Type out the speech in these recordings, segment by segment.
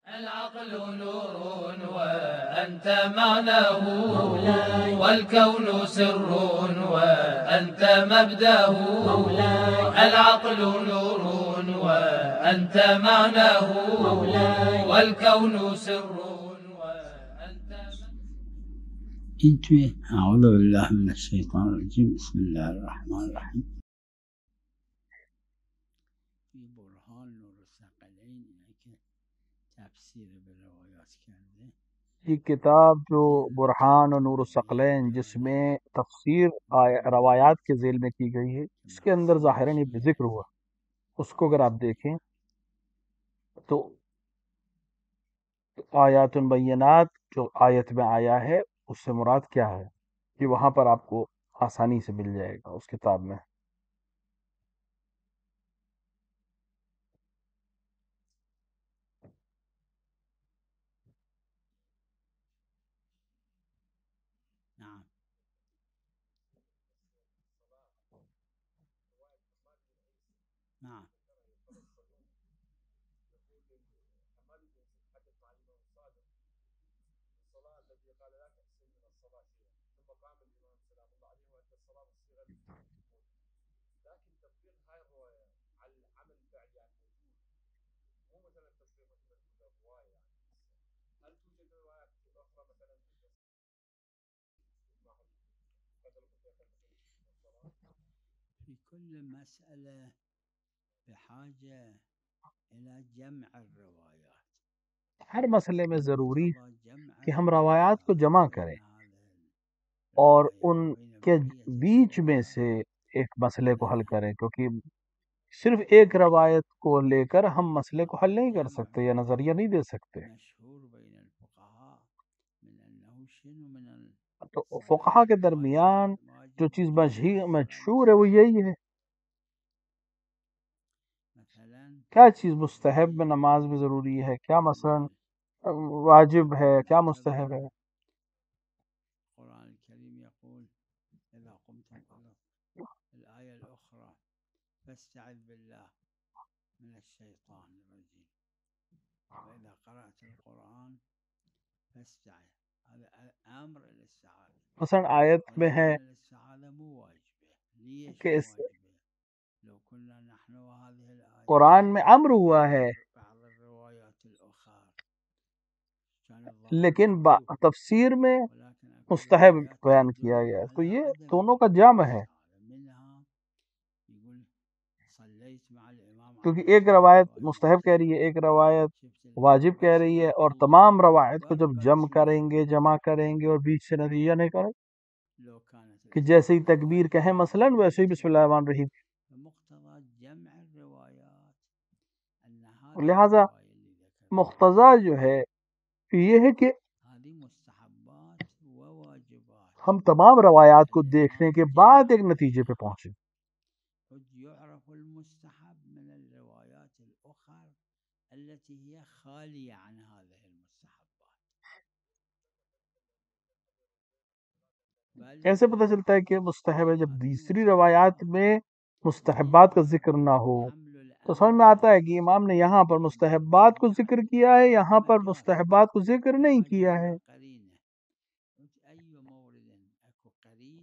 العقل نور وأنت معناه، والكون سر وأنت مبداه. العقل نور وأنت معناه، والكون سر وأنت أعوذ بالله من الشيطان الرجيم. بسم الله الرحمن الرحیم. برهان نور الثقلین کہ تفسیر به روایات کرده. یہ کتاب جو برہان و نور الثقلین جس میں تفسیر روایات کے ذیل میں کی گئی ہے، اس کے اندر ظاہراً یہ ذکر ہوا. اس کو اگر آپ دیکھیں تو آیات بینات جو آیت میں آیا ہے اس سے مراد کیا ہے، یہ وہاں پر آپ کو آسانی سے مل جائے گا اس کتاب میں. نعم. نعم. في كل مسألة بحاجة إلى جمع الروايات. ہر مسئلے میں ضروری کہ ہم روایات کو جمع کریں اور ان کے بیچ میں سے ایک مسئلے کو حل کریں، کیونکہ صرف ایک روایت کو لے کر ہم مسئلے کو حل نہیں کر سکتے یا نظریہ نہیں دے سکتے. تو فقہا کے درمیان جو چیز مشہور ہے وہ یہی ہے. کیا چیز مستحب میں نماز میں ضروری ہے، کیا مثلا واجب ہے، کیا مستحب ہے. القرآن الكريم يقول إذا قمتم إلى الآية الأخرى فاستعذ بالله من الشيطان الرجيم، وإذا قرأت القرآن فاستعذ. هذا أمر للسعادة. مثلا آیت میں ہے السعادة مو واجبة. ليش کہ مو واجبة؟ لو كنا نحن وهذه الآية قرآن میں امر ہوا ہے، بعض الروايات الأخرى لیکن تفسیر میں مستحب بیان کیا گیا. تو یہ دونوں کا جمع ہے، کیونکہ ایک روایت مستحب کہہ رہی ہے، ایک روایت واجب کہہ رہی ہے، اور تمام روایت کو جب جمع کریں گے اور بیچ سے نتیجہ نہیں کریں کہ جیسے ہی تکبیر کہیں مثلا ویسے ہی بسم اللہ الرحمن الرحیم. لہذا مقتضا جو ہے یہ ہے کہ ہم تمام روایات کو دیکھنے کے بعد ایک نتیجے پہ پہنچیں. يعرف المستحب من الروايات الأخرى التي هي خالية عن هذه المستحبات. کیسے پتہ چلتا ہے کہ مستحب ہے؟ جب دوسری روایات میں مستحبات کا ذکر نہ ہو تو سمجھ میں آتا ہے کہ امام نے یہاں پر مستحبات کو ذکر کیا ہے، یہاں پر مستحبات کو ذکر نہیں کیا ہے.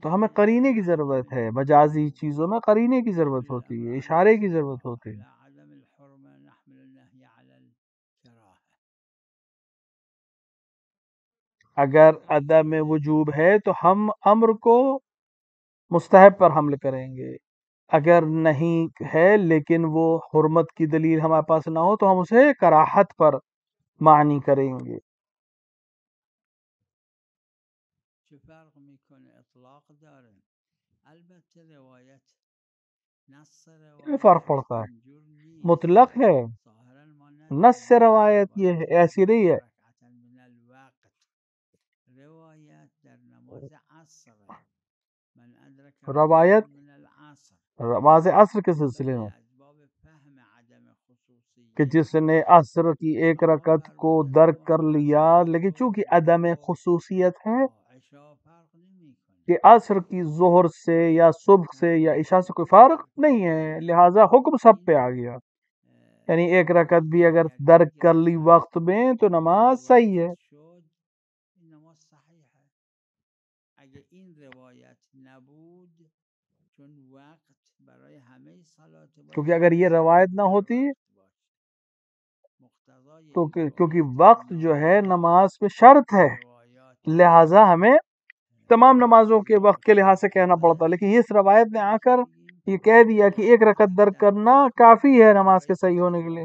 تو ہمیں قرینے کی ضرورت ہے. مجازی چیزوں میں قرینے کی ضرورت ہوتی ہے، اشارے کی ضرورت ہوتی ہے. اگر عدم وجوب ہے تو ہم امر کو مستحب پر حمل کریں گے، اگر نہیں ہے لیکن وہ حرمت کی دلیل ہمارے پاس نہ ہو تو ہم اسے کراہت پر معنی کریں گے. یہ فرق پڑتا ہے. مطلق ہے، نص سے روایت یہ ہے، ایسی نہیں ہے. روایت نماز عصر کے سلسلے میں کہ جس نے عصر کی ایک رکعت کو درک کر لیا، لیکن چونکہ عدم خصوصیت ہے کہ عصر کی ظہر سے یا صبح سے یا عشاء سے کوئی فرق نہیں ہے، لہٰذا حکم سب پہ آ گیا. یعنی ایک رکعت بھی اگر درک کر لی وقت میں تو نماز صحیح ہے. کیونکہ اگر یہ روایت نہ ہوتی تو کیونکہ وقت جو ہے نماز پہ شرط ہے، لہٰذا ہمیں تمام نمازوں کے وقت کے لحاظ سے کہنا پڑتا، لیکن اس روایت نے آ کر یہ کہہ دیا کہ ایک رکعت درک کرنا کافی ہے نماز کے صحیح ہونے کے لیے.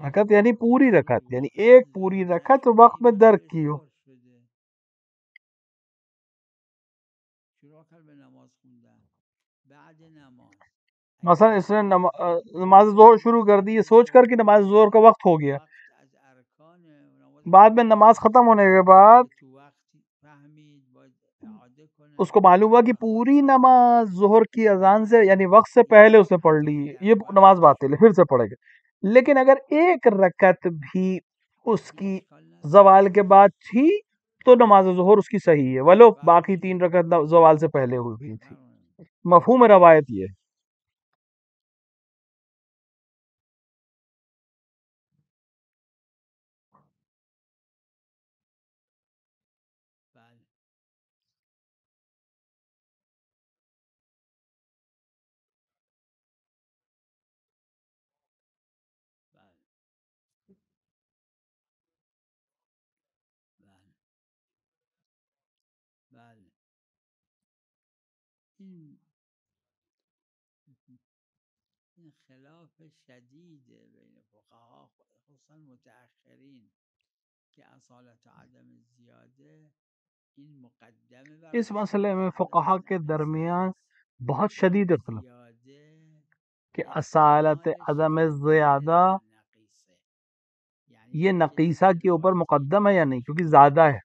رکعت یعنی پوری رکعت، یعنی ایک پوری رکعت وقت میں درک کی ہو. مثلا اس نے نماز ظہر شروع کر دی یہ سوچ کر کہ نماز ظہر کا وقت ہو گیا، بعد میں نماز ختم ہونے کے بعد اس کو معلوم ہوا کہ پوری نماز ظہر کی اذان سے یعنی وقت سے پہلے اس نے پڑھ لی، یہ نماز باطل ہے، پھر سے پڑھے گا. لیکن اگر ایک رکعت بھی اس کی زوال کے بعد تھی تو نماز ظہر اس کی صحیح ہے، ولو باقی 3 رکعت زوال سے پہلے ہوئی گئی تھی. مفہوم روایت یہ ہے. اس مسئلے میں فقہا کے درمیان بہت شدید اختلاف کہ اصالت عدم زیادہ یہ نقیصہ کے اوپر مقدم ہے یا نہیں، کیونکہ زیادہ ہے،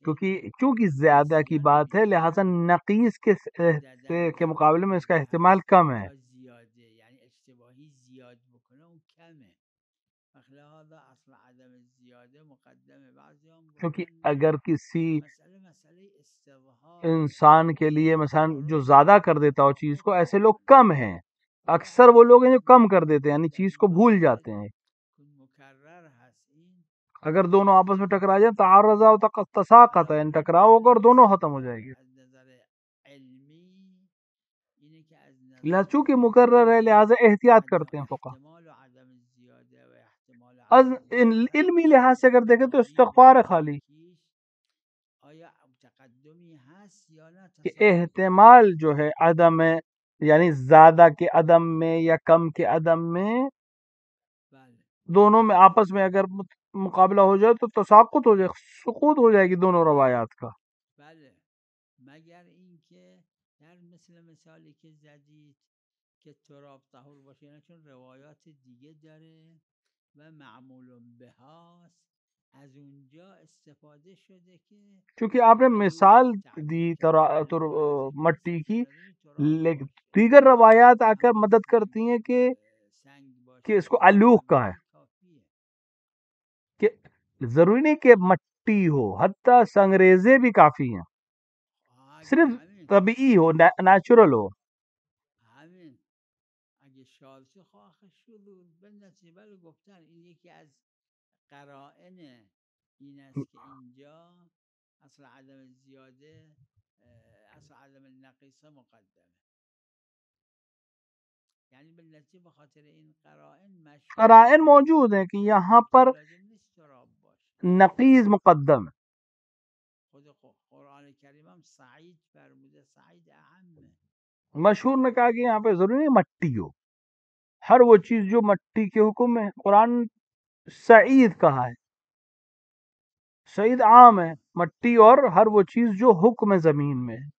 چونکہ زیادہ کی بات ہے لہذا نقیص کے مقابلے میں اس کا احتمال کم ہے. کیونکہ اگر کسی انسان کے لیے مثلا جو زیادہ کر دیتا ہو چیز کو، ایسے لوگ کم ہیں، اکثر وہ لوگ ہیں جو کم کر دیتے ہیں، یعنی چیز کو بھول جاتے ہیں. اگر دونوں آپس میں ٹکرا جائیں تعارضا و تساقط، یعنی ٹکراؤ ہوگا اور دونوں ختم ہو جائے گی. چونکہ مقرر ہے لہٰذا احتیاط کرتے ہیں فقہ. علمی لحاظ سے اگر دیکھیں تو استغفار ہے خالی، کہ احتمال جو ہے عدم میں یعنی زیادہ کے عدم میں یا کم کے عدم میں، دونوں میں آپس میں اگر مقابلہ ہو جائے تو تساقط ہو جائے، سقوط ہو جائے گی دونوں روایات کا. چونکہ آپ نے مثال دی مٹی کی، لیکن دیگر روایات آ کر مدد کرتی ہیں کہ اس کو الوح کا ہے، کہ ضروری نہیں کہ مٹی ہو، حتیٰ سنگریزے بھی کافی ہیں، صرف طبیعی ہو، نیچرل ہو. قرائن موجود ہیں کہ یہاں پر نقیض مقدم ہے. مشہور نے کہا کہ یہاں پہ ضروری نہیں مٹی ہو، ہر وہ چیز جو مٹی کے حکم میں، قرآن سعید کہا ہے، سعید عام ہے، مٹی اور ہر وہ چیز جو حکم زمین میں ہے.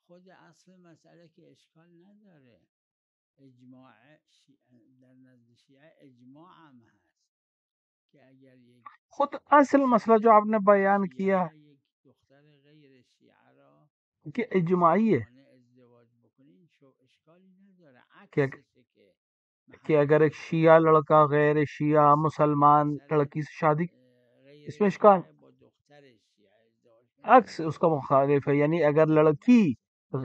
خود اصل مسئله که اشکال نداره، اجماع در نزد شیعه اجماع هم هست که اگر یک خود اصل مسئلہ جو آپ نے بیان کیا یک دختر غیر شیعه را کہ اجماعی ہے ازدواج بکنین اشکالی نداره، کہ عکسشه کہ اگر ایک شیعہ لڑکا غیر شیعہ مسلمان لڑکی سے شادی، اس میں اشکال با دختر شیعه ازدواج عکس اس کا مخالف ہے، یعنی اگر لڑکی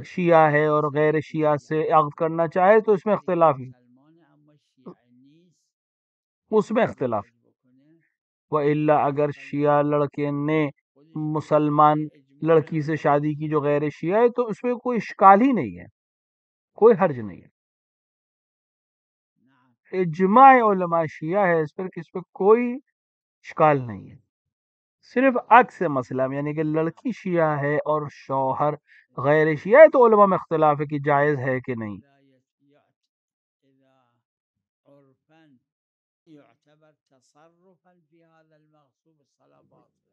شیعہ ہے اور غیر شیعہ سے عقد کرنا چاہے تو اس میں اختلاف ہے، مسلمان اما شیعه نیست اس میں اختلاف ازدواج بکنه وَإِلَّا اگر شیعہ لڑکے نے مسلمان لڑکی سے شادی کی جو غیر شیعہ ہے تو اس میں کوئی اشکال ہی نہیں ہے، کوئی حرج نہیں ہے، نعم اجماع علماء شیعہ ہے اس پر کہ اس پہ کوئی اشکال نہیں ہے، صرف عکس مسئلہ میں یعنی کہ لڑکی شیعہ ہے اور شوہر غیر شیعہ ہے تو علماء میں اختلاف ہے کہ جائز ہے کہ نہیں۔ اذا عرفا يعتبر تصرفا في هذا المغصوب الصلاة باطلة،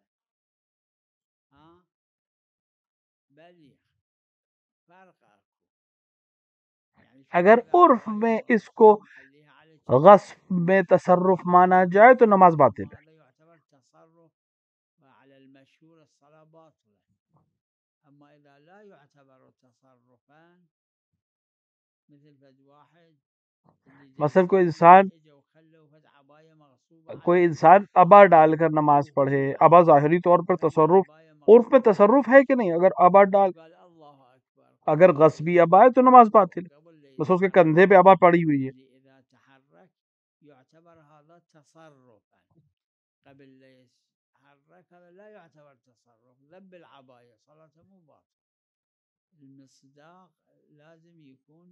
ها بلیغ فرق اكو، يعني اگر عرف میں اس کو غصب میں تصرف مانا جائے تو نماز باطل ہے، هذا يعتبر تصرف وعلى المشهور الصلاة باطلة، اما اذا لا يعتبر تصرفا مثل فد واحد مثلا کوئی انسان ابا ڈال کر نماز پڑھے، ابا ظاہری طور پر تصرف، عرف میں تصرف ہے کہ نہیں، اگر ابا ڈال اگر غصبی ابا ہے تو نماز باطل ہے، بس اس کے کندھے پہ ابا پڑی ہوئی ہے۔ اذا تحرك يعتبر هذا تصرفا، قبل لا يتحرك هذا لا يعتبر تصرف، ذب العباية صلاته مو باطل، المصداق لازم يكون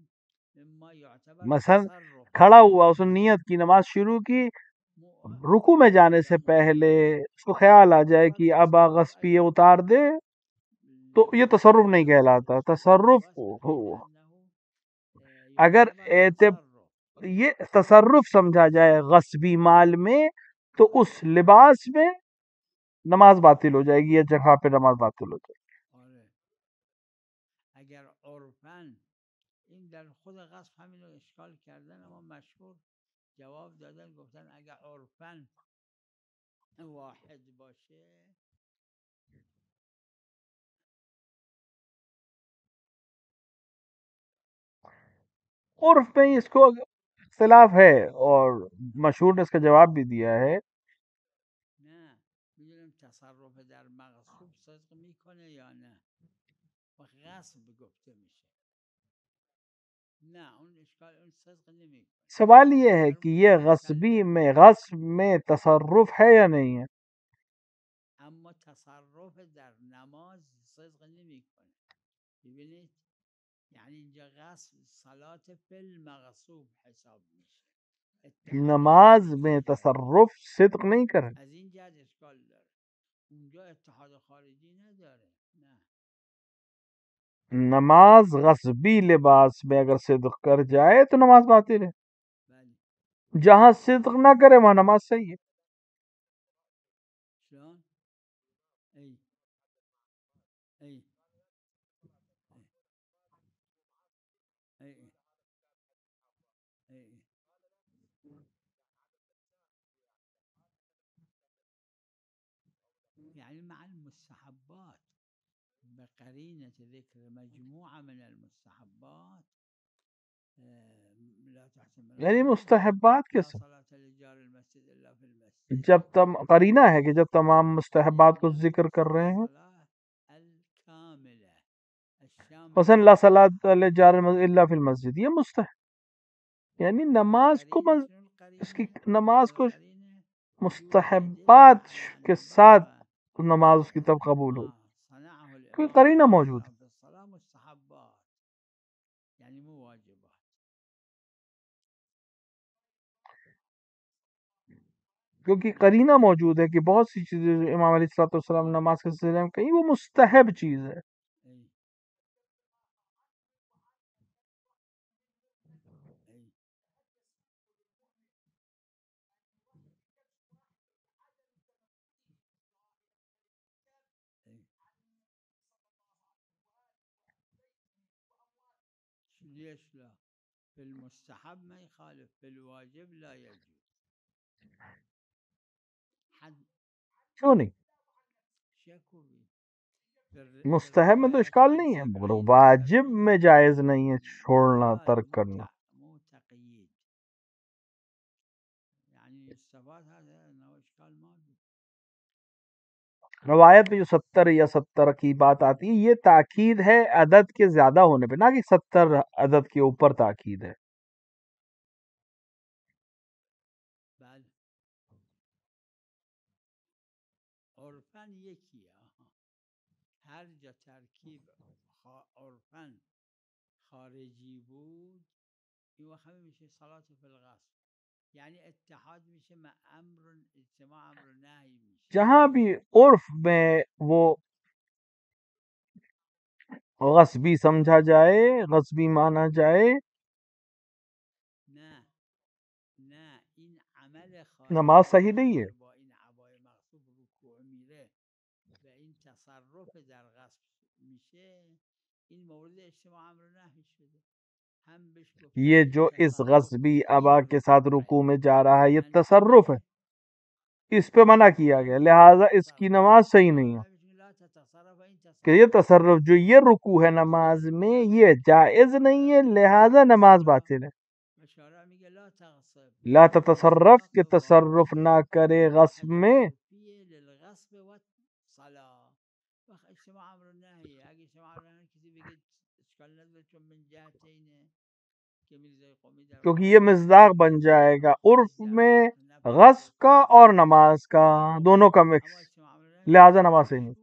مما يعتبر مثلا تصرف، کھڑا ہوا اس نے نیت کی نماز شروع کی، رکوع میں جانے سے پہلے اس کو خیال آ جائے کہ ابا غصبی اتار دے تو یہ تصرف نہیں کہلاتا، تصرف اگر یہ تصرف سمجھا جائے غصبی مال میں تو اس لباس میں نماز باطل ہو جائے گی یا جگہ پہ نماز باطل ہو جائے گی۔ اگر عرفاً این در خود غصب همین رو اشکال کردن، اما مشهور جواب دادن گفتن اگر عرفاً واحد باشه عرف میں اس کو اختلاف ہے اور مشہور نے اس کا جواب بھی دیا ہے۔ نه میدونیم تصرف در مغصوب صدق میکنه یا نه و غصب گفته میشه، نه اون اشکال اون صدق نمیکنه، سوال یہ ہے کہ یہ غصبی میں غصب میں تصرف ہے یا نہیں ہے، اما تصرف در نماز صدق نمیکنه، ببینید یعنی اینجا غصب صلات فی المغصوب حساب میشه، نماز میں تصرف صدق نہیں کرے، از این جهت اشکال داره، اونجا اتحاد خارجی نداره، نه نماز غصبی لباس میں اگر صدق کر جائے تو نماز باطل ہے، بله جہاں صدق نہ کرے وہاں نماز صحیح ہے۔ شلون ای ای ای ای ای يعني مع المستحبات بقرينة ذكر مجموعة من المستحبات لا تحتمل یعنی مستحبات کے لا ساتھ صلاة لجار المسجد إلا في المسجد، جب قرینہ ہے کہ جب تمام مستحبات کو ذکر کر رہے ہیں، الصلاة الكاملة الشاملة مثلا لا صلاۃ لجار المسجد الا فی المسجد، یہ مستحب یعنی نماز کو اس کی نماز کو مستحبات کے ساتھ نماز اس کی تب قبول ہو، کوئی قرینہ موجود ہے، الصلاة مستحبات يعني مو واجبات، کیونکہ قرینہ موجود ہے کہ بہت سی چیزیں جو امام علیہ الصلوۃ والسلام نماز کے سلسلے میں کہیں وہ مستحب چیز ہے۔ ليش لا؟ في المستحب ما يخالف، في الواجب لا يجوز. حد کیوں نہیں؟ شكو بھی مستحب میں تو اشکال نہیں ہے، مگر واجب میں جائز نہیں ہے چھوڑنا، ترک کرنا. مو تقييد، يعني يستفاد هذا انه اشكال ما في. روایت میں جو 70 یا 70 کی بات آتی ہے یہ تاکید ہے عدد کے زیادہ ہونے پہ، نہ کہ 70 عدد کے اوپر تاکید ہے. بل عرفاً یکیه. هر جا ترکیب عرفاً خارجی بود این وقت همه میشه صلاة فی الغصب، یعنی اتحاد میشه مع امر، اجتماع امر نهی میشه. جہاں بھی عرف میں وہ غصبی سمجھا جائے، غصبی مانا جائے، نه نه این عمل خارجی نماز صحیح نہیں ہے. که با این عبای مغصوب رکوع میره و این تصرف در غصب میشه، این مورد اجتماع امر نهی شده. هم بهش گفتن یہ این جو اس تصرف غصبی این ابا کے ساتھ رکوع رکوع میں جا رہا ہے یہ یعنی تصرف ہے، اس پہ منع کیا گیا، لہٰذا اس کی نماز صحیح نہیں ہے. لا تتصرف این کہ یہ تصرف تصرف جو یہ رکوع ہے نماز میں یہ جائز نہیں ہے، لہٰذا نماز باطل ہے. شارع میگه لا تغصب، لا این تتصرف کہ مصداق تصرف واحد نہ کرے غصب میں، فیه للغصب والصلاة. وقت اجتماع امر نهی، اگه اجتماع امر نهی کسی بگه اشکال نداره چون من جهتینه که میرزای قومی در کیونکہ یہ مصداق بن جائے گا عرف میں غصب کا اور نماز کا، دونوں کا اما مکس، اجتماع امر نهی لہٰذا نماز صحیح نہیں.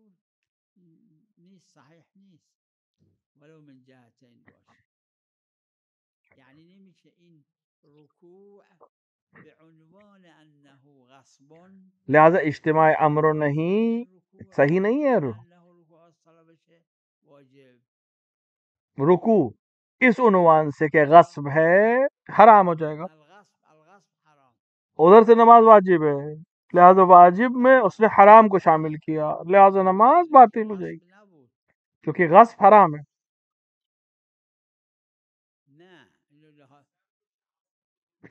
نیست، صحیح نیست ولو من جهتین باشه. یعنی نمیشه این رکوع بعنوان انه غصب لہٰذا اجتماع امر نہیں صحیح نہیں ہے. انه رکوع الصلاة بشه واجب. رکوع اس عنوان سے کہ غصب ہے حرام ہو جائے گا، الغصب حرام. ادھر سے نماز واجب ہے، لہٰذا واجب میں اس نے حرام کو شامل کیا، لہٰذا نماز باطل ہو جائے گی غصب نبود. کیونکہ غصب حرام ہے. نه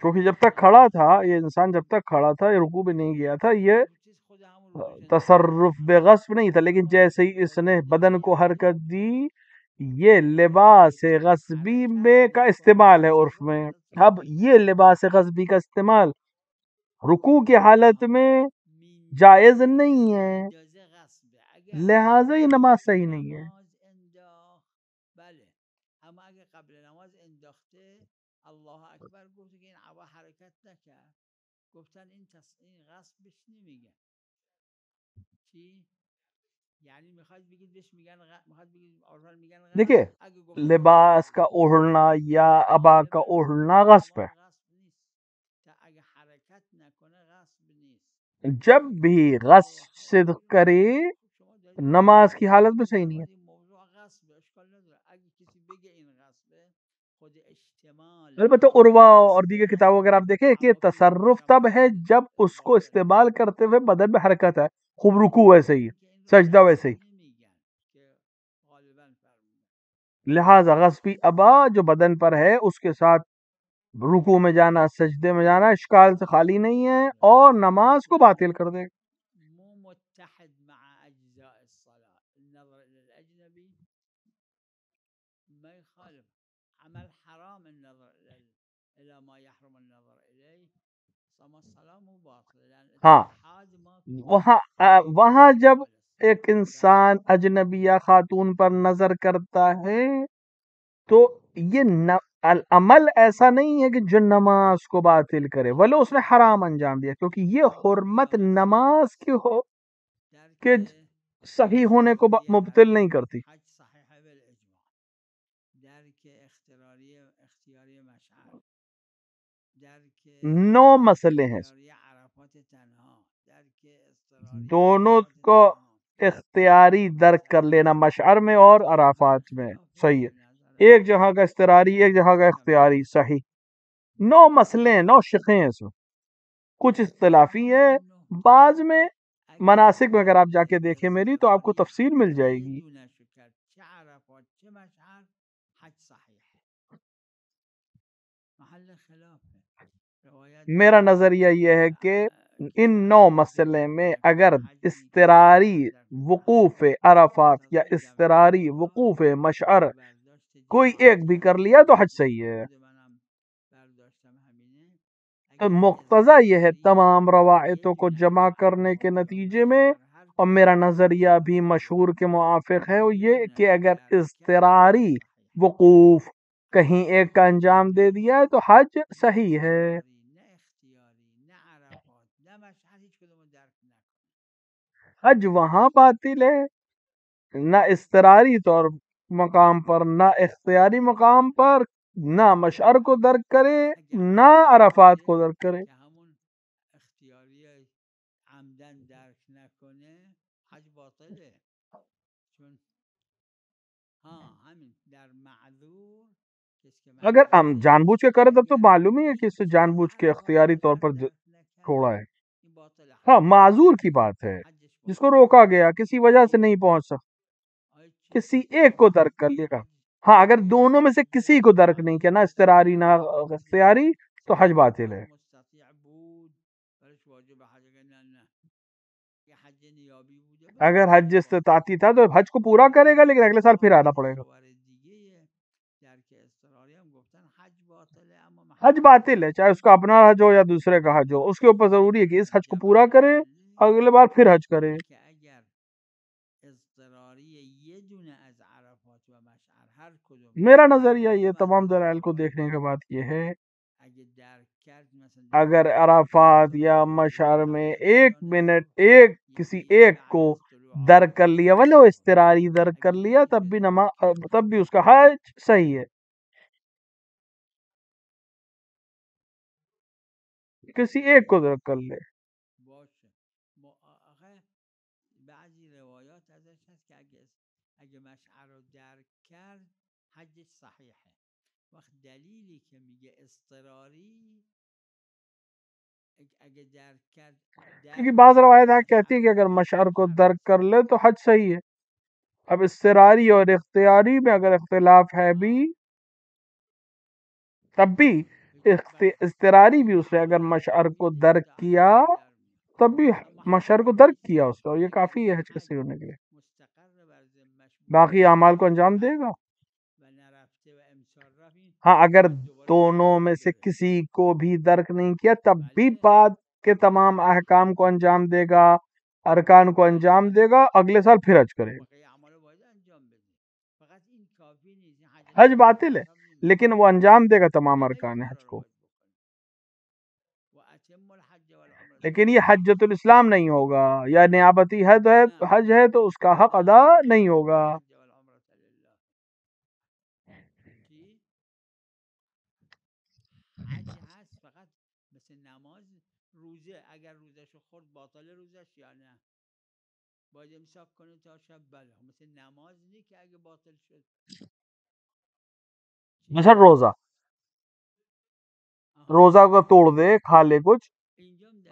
کیونکہ جب تک کھڑا تھا یہ انسان، جب تک کھڑا تھا یہ رکوع میں نہیں گیا تھا، یہ چیز خود همون رکوع شده. تصرف بے غصب نہیں تھا. لیکن جیسے ہی اس نے بدن کو حرکت دی، یہ لباس غصبی میں کا استعمال ہے عرف میں. اب یہ لباس غصبی کا استعمال رکوع کی حالت میں جائز نہیں ہے، اندازه غصبه. اگه لہٰذا یہ نماز صحیح نہیں ہے. نماز انداخت بله، اما اگه قبل نماز انداخته الله اکبر گفته که این عبا حرکت نکرد، گفتن این غصبش نمیگن. چی؟ یعنی میخواید بگید بهش میگن میخواید بگید عرفاً میگن غصب. دیکھیے اگه گفته لباس کا اوڑھنا یا ابا کا اوڑھنا غصب ہے. غصب نیست، تا اگه حرکت نکنه غصب نیست. جب بھی غصب صدق کرے شما دارید نماز کی حالت میں صحیح نہیں ہے. این موضوع غصب اشکال نداره. اگه کسی بگه این غصبه، خود اشتمال البتہ عروا اور دیگر کتابوں اگر آپ دیکھیں کہ تصرف تب ہے جب اس کو استعمال کرتے ہوئے بدن میں حرکت ہے، خوب رکوع ویسے ہی، سجدہ ویسے ہی. لہٰذا غصبی ابا جو بدن پر ہے اس کے ساتھ رکوع میں جانا، سجدے میں جانا اشکال سے خالی نہیں ہے اور نماز کو باطل کر دے گا. مو متحد مع اجزاء الصلاة. النظر الى الاجنبي ما يخالف، عمل حرام النظر الى ما يحرم النظر اليه، صم الصلاة مو باطل لان ہاں اتحاد ما وہاں جب ایک انسان اجنبیہ خاتون پر نظر کرتا ہے تو یہ العمل ایسا نہیں ہے کہ جو نماز کو باطل کرے، ولو اس نے حرام انجام دیا، کیونکہ یہ حرمت نماز کی ہو کہ صحیح ہونے کو مبطل نہیں کرتی. حج صحیح بالاجماع. درک اختیاری مشعر، درک 9 مسئلے ہیں، اختیاری عرفات تنها، درک اضطراری دونوں عرفات کو تنها. اختیاری درک کر لینا مشعر میں اور عرفات میں صحیح ہے. ایک جگہ کا اضطراری، ایک جگہ کا اختیاری، صحیح. 9 مسئلے ہیں، 9 شقیں ہیں اس میں، کچھ اختلافی ہے. بعض میں مناسک میں اگر آپ جا کے دیکھیں میری تو آپ کو تفصیل مل جائے گی. چه عرفات چه مشعر حج صحیح. میرا نظریہ یہ ہے کہ ان 9 مسئلے میں اگر اضطراری وقوف عرفات یا اضطراری وقوف مشعر کوئی ایک بھی کر لیا تو حج صحیح ہے. تو مقتضی یہ ہے تمام روایتوں کو جمع کرنے کے نتیجے میں، اور میرا نظریہ بھی مشہور کے موافق ہے، وہ یہ کہ اگر اضطراری وقوف کہیں ایک کا انجام دے دیا ہے تو حج صحیح ہے. حج وہاں باطل ہے نہ اضطراری طور مقام پر، نہ اختیاری مقام پر، نہ مشعر کو درک کرے نہ عرفات کو درک کرے. اگر ہم جان بوجھ کے کرے تب تو معلوم ہی ہے کہ اس سے جان بوجھ کے اختیاری طور پر چھوڑا ہے. ہاں معذور کی بات ہے، جس کو روکا گیا کسی وجہ سے نہیں پہنچ سکتا، کسی ایک کو درک کر لیا. ہاں اگر دونوں میں سے کسی کو درک نہیں کیا، نہ اضطراری نہ اختیاری، تو حج باطل ہے. اگر حج استطاعتی تھا تو حج کو پورا کرے گا، لیکن اگلے سال پھر آنا پڑے گا. حج باطل ہے، چاہے اس کا اپنا حج ہو یا دوسرے کا حج ہو. اس کے اوپر ضروری ہے کہ اس حج کو پورا کرے، اگلے بار پھر حج کرے. میرا نظریہ یہ تمام دلائل کو دیکھنے کے بعد یہ ہے، اگر عرفات یا مشعر میں 1 منٹ کسی ایک کو درک کر لیا، ولو اضطراری درک کر لیا، تب بھی اس کا حج صحیح ہے. کسی ایک کو درک کر لے. کیونکہ بعض روایات کہتی ہے کہ اگر مشعر کو درک کر لے تو حج صحیح ہے. اب اضطراری اور اختیاری میں اگر اختلاف ہے بھی، تب بھی اضطراری بھی اس نے اگر مشعر کو درک کیا، تب بھی مشعر کو درک کیا اس کا، اور یہ کافی ہے حج کے صحیح ہونے کے لیے. باقی اعمال کو انجام دے گا. ہاں اگر دونوں میں سے کسی کو بھی درک نہیں کیا، تب بھی بعد کے تمام احکام کو انجام دے گا، ارکان کو انجام دے گا، اگلے سال پھر حج کرے گا. حج باطل ہے لیکن وہ انجام دے گا تمام ارکان حج کو. لیکن یہ حجۃ الاسلام نہیں ہوگا، یا نیابتی حج ہے تو اس کا حق ادا نہیں ہوگا. مثلا روزہ کو توڑ دے، کھا لے کچھ،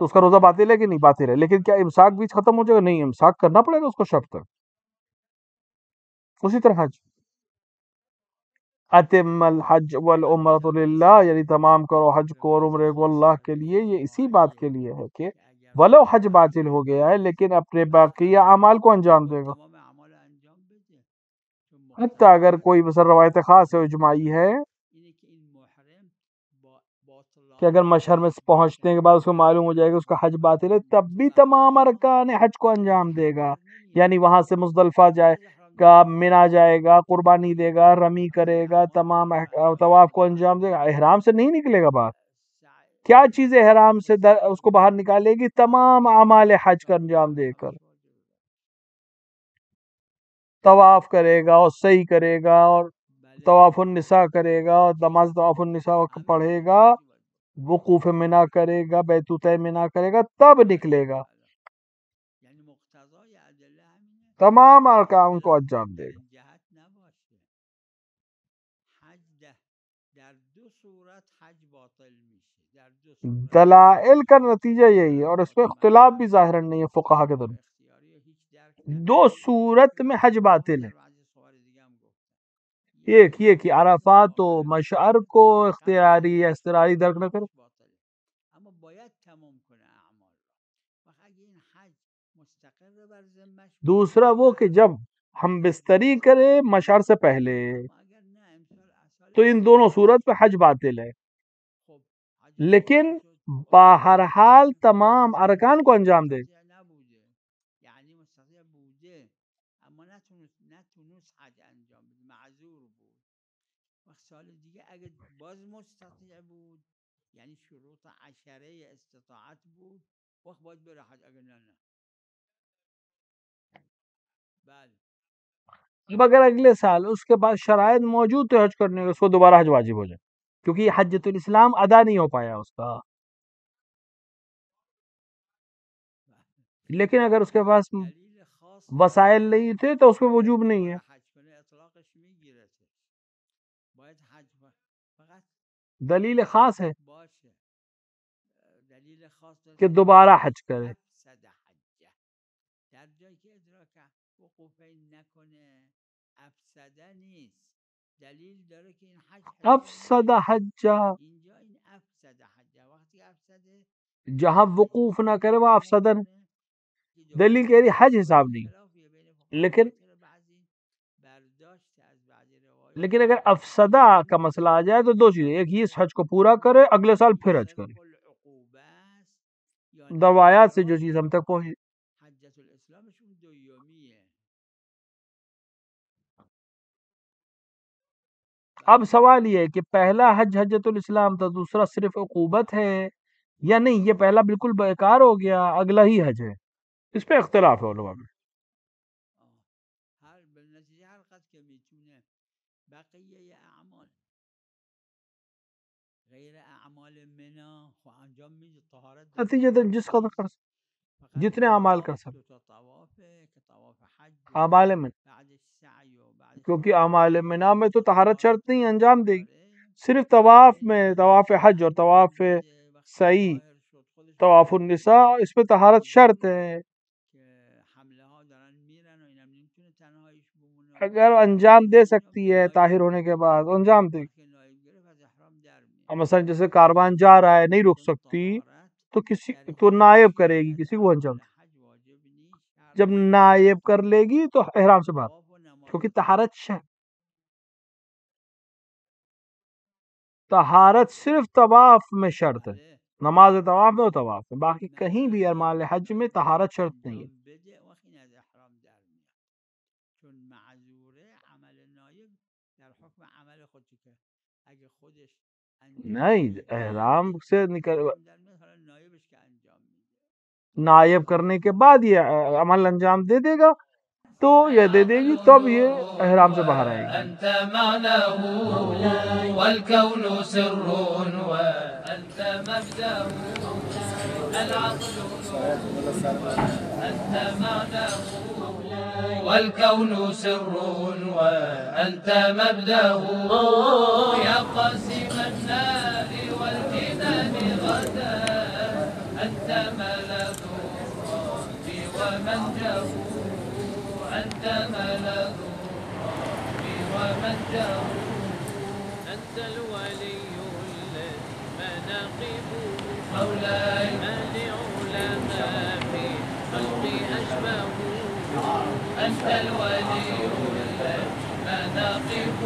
تو اس کا روزہ باطل ہے کہ نہیں؟ باطل ہے. لیکن کیا امساک بیچ ختم ہو جائے گا؟ نہیں، امساک کرنا پڑے گا اس کو شب تک. اسی طرح حج، اتم الحج والعمرۃ للہ، یعنی تمام کرو حج کو اور عمرے کو اللہ کے لیے. یہ اسی بات کے لیے ہے کہ ولو حج باطل ہو گیا ہے لیکن اپنے باقی اعمال کو انجام دے گا. حتیٰ اگر کوئی مثلا روایت خاص ہے، اجماعی ہے، کہ اگر مشہر میں پہنچنے کے بعد اس کو معلوم ہو جائے گا اس کا حج باطل ہے، تب بھی تمام ارکان حج کو انجام دے گا. یعنی وہاں سے مزدلفہ جائے گا، منا جائے گا، قربانی دے گا، رمی کرے گا، تمام طواف کو انجام دے گا. احرام سے نہیں نکلے گا باہر. کیا چیز احرام سے اس کو باہر نکالے گی؟ تمام اعمال حج کا انجام دے کر طواف کرے گا اور سعی کرے گا اور طواف النساء کرے گا اور نماز طواف النساء پڑھے گا، وقوف منا کرے گا، بیتوتہ منا کرے گا، تب نکلے گا. تمام ارکان کو انجام دے گا. دلائل کا نتیجہ یہی ہے، اور اس میں اختلاف بھی ظاہر نہیں ہے فقہا کے درمیان. 2 صورت میں حج باطل ہے. یہ کہ عرفات و مشعر کو اختیاری یا اضطراری درک نہ کرے. اما باید تمام کنه اعمال را. وقت اگه این حج مستقر بر ذمش دوسرا وہ کہ جب ہم بستری کرے مشعر سے پہلے اگر نه امسال تو ان دونوں صورت پہ حج باطل ہے، خب حج لیکن بہرحال تمام ارکان کو انجام دے. نبوده یعنی مستطیع بوده اما نتونست حج انجام بده، معذور بود. وقت سال دیگه اگه باز مستطیع بود یعنی شروط عشره استطاعت بود وقت باید بره حج، اگر نه بله. اب اگر اگلے سال اس کے بعد شرائط موجود تو حج کرنے کا، اس کو دوبارہ حج واجب ہو جائے، کیونکہ یہ حجۃ الاسلام ادا نہیں ہو پایا اس کا. لیکن اگر اس کے پاس دلیل خاص وسائل نہیں تھے تو اس کو وجوب نہیں ہے. حج کنه اطلاقش میگیره، باید حج فقط دلیل خاص ہے باشه. دلیل خاص کہ دوبارہ حج کرے. افسد حجه در جایی که ادراک وقوفین نکنه افسده نیست، دلیل داره که این حج افسد حجہ، اینجا این افسد حجه وقتی افسده جہاں وقوف نہ کرے وہ افسدن، دلیل کہہ رہی حج حساب نہیں. لیکن اگر افسدہ کا مسئلہ آ جائے تو دو چیزیں، ایک یہ اس حج کو پورا کرے اگلے سال پھر حج کرے. روایات سے جو چیز ہم تک پہنچی. حجۃ الاسلامشون دویامیه. اب سوال یہ ہے کہ پہلا حج حجۃ الاسلام تھا، دوسرا صرف عقوبت ہے یا نہیں، یہ پہلا بالکل بیکار ہو گیا، اگلا ہی حج ہے. اس پہ اختلاف ہے علماء میں. هر بالنتیجه هر قد که میتونه بقیه اعمال غیر اعمال منا خو انجام میده، طهارت نتیجہ جس قدر کر سکتے، جتنے اعمال کر سکتے، طواف حج اعمال من، بعد السعی و بعد کیونکہ اعمال منا میں تو طہارت شرط نہیں انجام دے گی، صرف طواف میں، طواف حج اور طواف سعی، طواف النساء، اس پہ طہارت شرط ہے. اگر انجام دے سکتی ہے طاہر ہونے کے بعد انجام دے گی. مثلا جیسے کاروان جا رہا ہے نہیں رک سکتی تو کسی تو نائب کرے گی کسی کو انجام. جب نائب کر لے گی تو احرام سے باہر، کیونکہ طہارت صرف طواف میں شرط ہے، نماز طواف میں اور طواف میں، باقی کہیں بھی اعمال حج میں طہارت شرط نہیں ہے. نہیں، احرام سے نکل نائب کرنے کے بعد یہ عمل انجام دے دے گا تو یہ دے دے گی تب یہ احرام سے باہر آئے گی. أنت معناه والكون سر وأنت مبدأه العقل أنت معناه والكون سر وأنت مبدأه يا قاسم النار والجنان غدا أنت ملذ الرب ومنجاه أنت ملذ الرب ومنجاه أنت الولي الذي مناقبه مولاي ما لعلماء في خلقي أشبه أنت الولي الذي مناقبه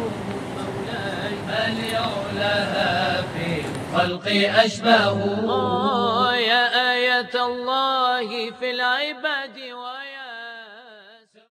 مولاي ما لعلماء في خلقي أشبه يا آية الله في العباد